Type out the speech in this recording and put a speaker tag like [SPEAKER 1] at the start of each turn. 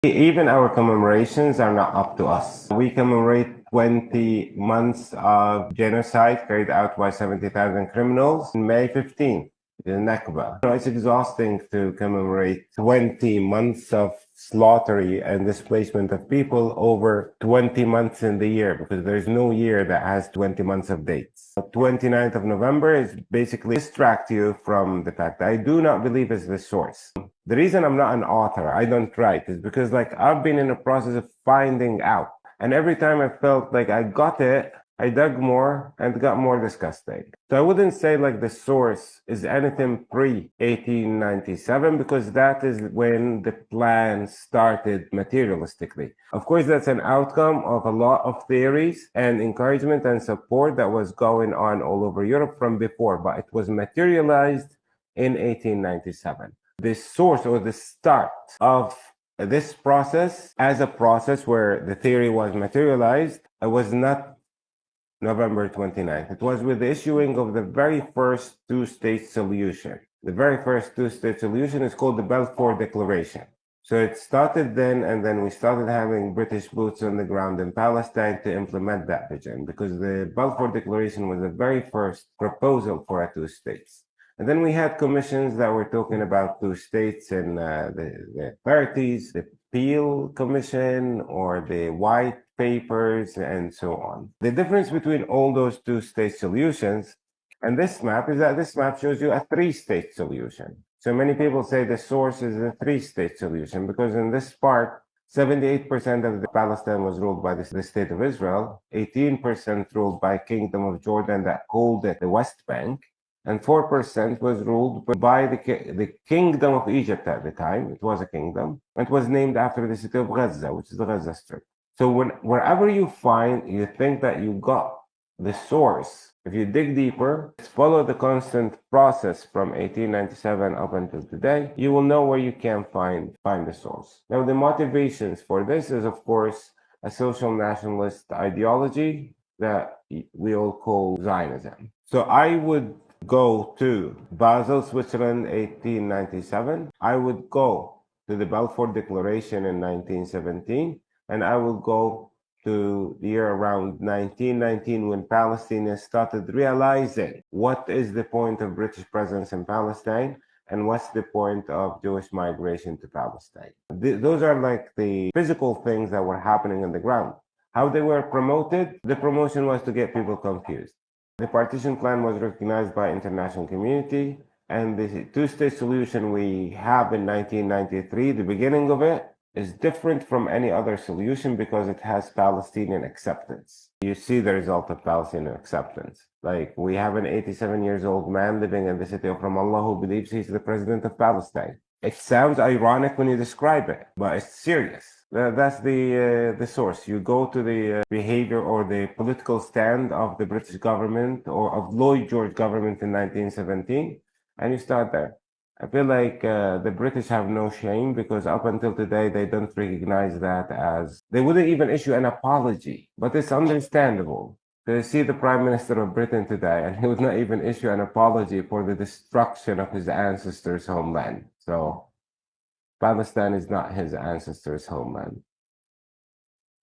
[SPEAKER 1] Even our commemorations are not up to us. We commemorate 20 months of genocide carried out by 70,000 criminals on May 15th, the Nakba. It's exhausting to commemorate 20 months of slaughter and displacement of people over 20 months in the year, because there's no year that has 20 months of dates. 29th of November is basically distract you from the fact that I do not believe is the source. The reason I'm not an author, I don't write, is because I've been in a process of finding out. And every time I felt like I got it, I dug more and got more disgusting. So I wouldn't say the source is anything pre-1897, because that is when the plan started materialistically. Of course, that's an outcome of a lot of theories and encouragement and support that was going on all over Europe from before, but it was materialized in 1897. The source or the start of this process as a process where the theory was materialized, it was not November 29th. It was with the issuing of the very first two-state solution. The very first two-state solution is called the Balfour Declaration. So it started then, and then we started having British boots on the ground in Palestine to implement that vision, because the Balfour Declaration was the very first proposal for a two states. And then we had commissions that were talking about two states in the 30s, the Peel Commission or the White Papers and so on. The difference between all those two-state solutions and this map is that this map shows you a three-state solution. So many people say the source is a three-state solution because in this part, 78% of the Palestine was ruled by the State of Israel, 18% ruled by Kingdom of Jordan that called it the West Bank, and 4% was ruled by the Kingdom of Egypt at the time. It was a kingdom. It was named after the city of Gaza, which is the Gaza Strip. So wherever you think that you got the source, if you dig deeper, follow the constant process from 1897 up until today, you will know where you can find the source. Now, the motivations for this is, of course, a social nationalist ideology that we all call Zionism. So I would go to Basel, Switzerland, 1897. I would go to the Balfour Declaration in 1917, and I will go to the year around 1919 when Palestinians started realizing what is the point of British presence in Palestine and what's the point of Jewish migration to Palestine. Those are the physical things that were happening on the ground. How they were promoted? The promotion was to get people confused. The partition plan was recognized by international community, and the two-state solution we have in 1993, the beginning of it, is different from any other solution because it has Palestinian acceptance. You see the result of Palestinian acceptance. We have an 87-year-old man living in the city of Ramallah who believes he's the president of Palestine. It sounds ironic when you describe it, but it's serious. That's the source. You go to the behavior or the political stand of the British government or of Lloyd George government in 1917, and you start there. I feel like the British have no shame because up until today, they don't recognize that as... They wouldn't even issue an apology, but it's understandable. To see the Prime Minister of Britain today, and he would not even issue an apology for the destruction of his ancestors' homeland. So Palestine is not his ancestors' homeland.